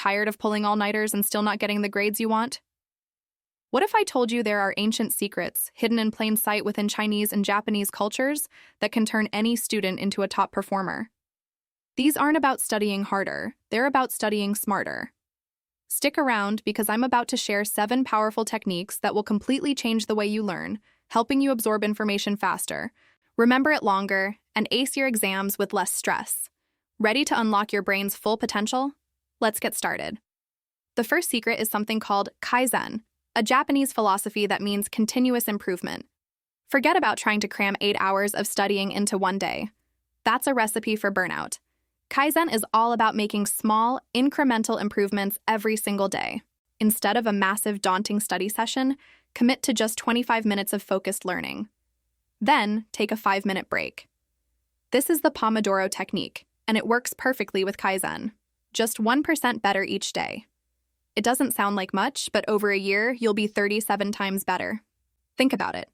tired of pulling all-nighters and still not getting the grades you want? What if I told you there are ancient secrets hidden in plain sight within Chinese and Japanese cultures that can turn any student into a top performer? These aren't about studying harder, they're about studying smarter. Stick around because I'm about to share 7 powerful techniques that will completely change the way you learn, helping you absorb information faster, remember it longer, and ace your exams with less stress. Ready to unlock your brain's full potential? Let's get started. The first secret is something called Kaizen, a Japanese philosophy that means continuous improvement. Forget about trying to cram 8 hours of studying into one day. That's a recipe for burnout. Kaizen is all about making small, incremental improvements every single day. Instead of a massive, daunting study session, commit to just 25 minutes of focused learning. Then, take a 5-minute break. This is the Pomodoro technique, and it works perfectly with Kaizen. Just 1% better each day. It doesn't sound like much, but over a year, you'll be 37 times better. Think about it.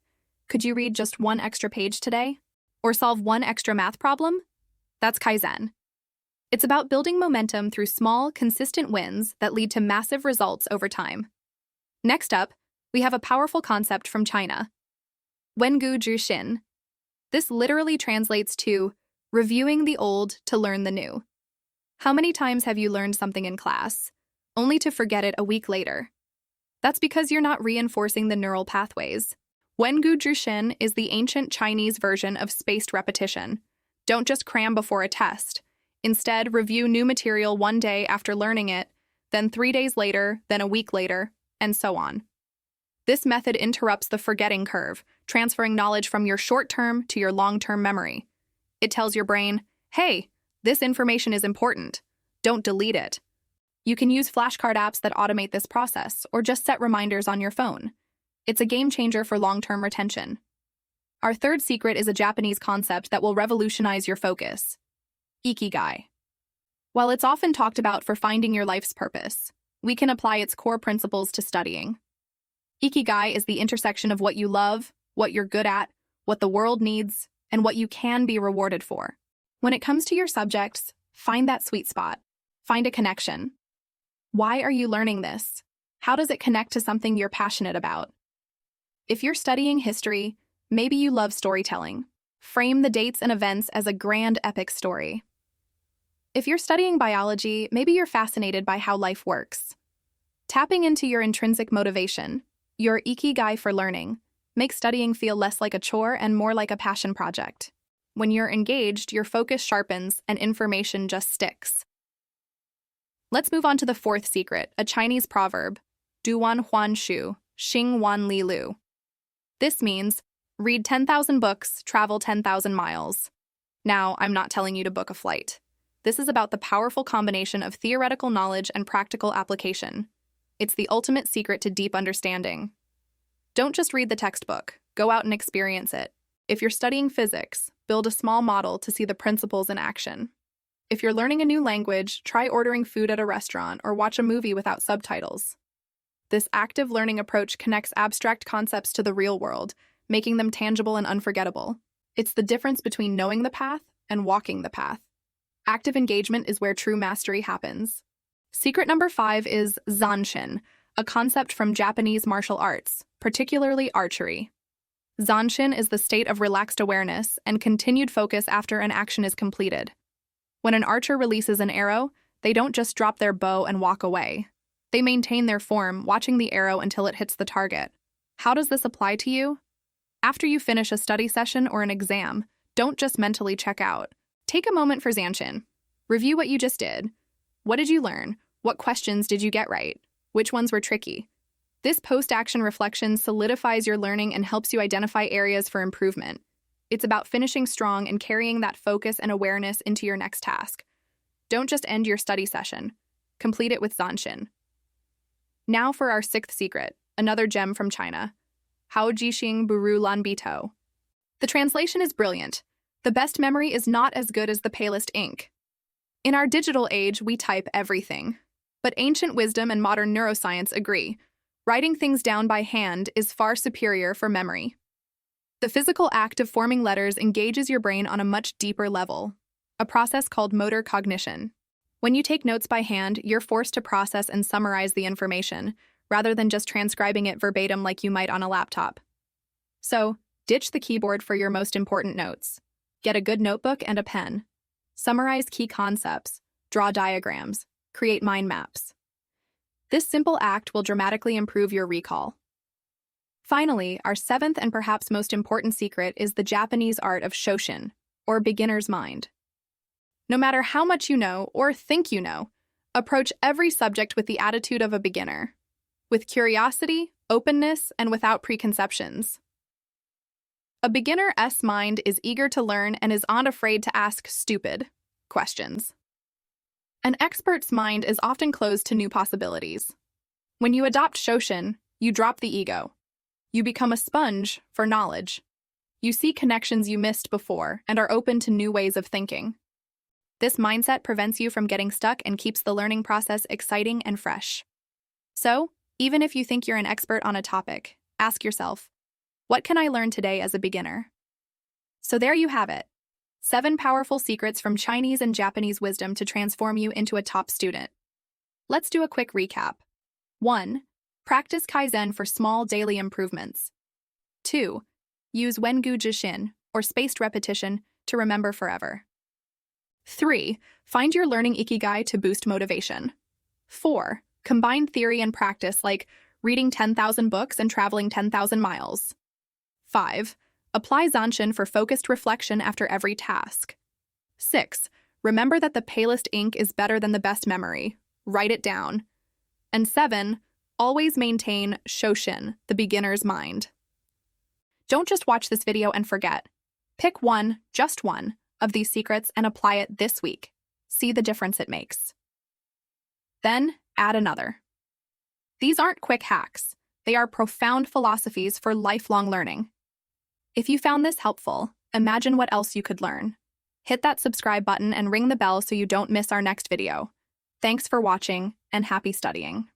Could you read just 1 extra page today? Or solve 1 extra math problem? That's Kaizen. It's about building momentum through small, consistent wins that lead to massive results over time. Next up, we have a powerful concept from China, Wengu Zhixin. This literally translates to reviewing the old to learn the new. How many times have you learned something in class, only to forget it a week later? That's because you're not reinforcing the neural pathways. Wengu Zhixin is the ancient Chinese version of spaced repetition. Don't just cram before a test. Instead, review new material 1 day after learning it, then 3 days later, then a week later, and so on. This method interrupts the forgetting curve, transferring knowledge from your short-term to your long-term memory. It tells your brain, hey, this information is important. Don't delete it. You can use flashcard apps that automate this process, or just set reminders on your phone. It's a game changer for long-term retention. Our third secret is a Japanese concept that will revolutionize your focus. Ikigai. While it's often talked about for finding your life's purpose, we can apply its core principles to studying. Ikigai is the intersection of what you love, what you're good at, what the world needs, and what you can be rewarded for. When it comes to your subjects, find that sweet spot. Find a connection. Why are you learning this? How does it connect to something you're passionate about? If you're studying history, maybe you love storytelling. Frame the dates and events as a grand epic story. If you're studying biology, maybe you're fascinated by how life works. Tapping into your intrinsic motivation, your ikigai for learning, makes studying feel less like a chore and more like a passion project. When you're engaged, your focus sharpens and information just sticks. Let's move on to the fourth secret, a Chinese proverb, Duwan Huan Shu, Xing Wan Li Lu. This means, read 10,000 books, travel 10,000 miles. Now, I'm not telling you to book a flight. This is about the powerful combination of theoretical knowledge and practical application. It's the ultimate secret to deep understanding. Don't just read the textbook, go out and experience it. If you're studying physics, build a small model to see the principles in action. If you're learning a new language, try ordering food at a restaurant or watch a movie without subtitles. This active learning approach connects abstract concepts to the real world, making them tangible and unforgettable. It's the difference between knowing the path and walking the path. Active engagement is where true mastery happens. Secret number 5 is zanshin, a concept from Japanese martial arts, particularly archery. Zanshin is the state of relaxed awareness and continued focus after an action is completed. When an archer releases an arrow, they don't just drop their bow and walk away. They maintain their form, watching the arrow until it hits the target. How does this apply to you? After you finish a study session or an exam, don't just mentally check out. Take a moment for zanshin. Review what you just did. What did you learn? What questions did you get right? Which ones were tricky? This post-action reflection solidifies your learning and helps you identify areas for improvement. It's about finishing strong and carrying that focus and awareness into your next task. Don't just end your study session. Complete it with zanshin. Now for our 6th secret, another gem from China. Hao Jixing Buru Lan Bito. The translation is brilliant. The best memory is not as good as the palest ink. In our digital age, we type everything. But ancient wisdom and modern neuroscience agree. Writing things down by hand is far superior for memory. The physical act of forming letters engages your brain on a much deeper level, a process called motor cognition. When you take notes by hand, you're forced to process and summarize the information, rather than just transcribing it verbatim like you might on a laptop. So, ditch the keyboard for your most important notes. Get a good notebook and a pen. Summarize key concepts, draw diagrams, create mind maps. This simple act will dramatically improve your recall. Finally, our seventh and perhaps most important secret is the Japanese art of shoshin, or beginner's mind. No matter how much you know or think you know, approach every subject with the attitude of a beginner, with curiosity, openness, and without preconceptions. A beginner's mind is eager to learn and is unafraid to ask stupid questions. An expert's mind is often closed to new possibilities. When you adopt shoshin, you drop the ego. You become a sponge for knowledge. You see connections you missed before and are open to new ways of thinking. This mindset prevents you from getting stuck and keeps the learning process exciting and fresh. So, even if you think you're an expert on a topic, ask yourself, what can I learn today as a beginner? So there you have it. 7 powerful secrets from Chinese and Japanese wisdom to transform you into a top student. Let's do a quick recap. 1. Practice Kaizen for small daily improvements. 2. Use Wengu Jishin, or spaced repetition, to remember forever. 3. Find your learning ikigai to boost motivation. 4. Combine theory and practice like reading 10,000 books and traveling 10,000 miles. 5. Apply Zanshin for focused reflection after every task. 6. Remember that the palest ink is better than the best memory. Write it down. And 7. Always maintain shoshin, the beginner's mind. Don't just watch this video and forget. Pick one, just one, of these secrets and apply it this week. See the difference it makes. Then, add another. These aren't quick hacks. They are profound philosophies for lifelong learning. If you found this helpful, imagine what else you could learn. Hit that subscribe button and ring the bell so you don't miss our next video. Thanks for watching, and happy studying.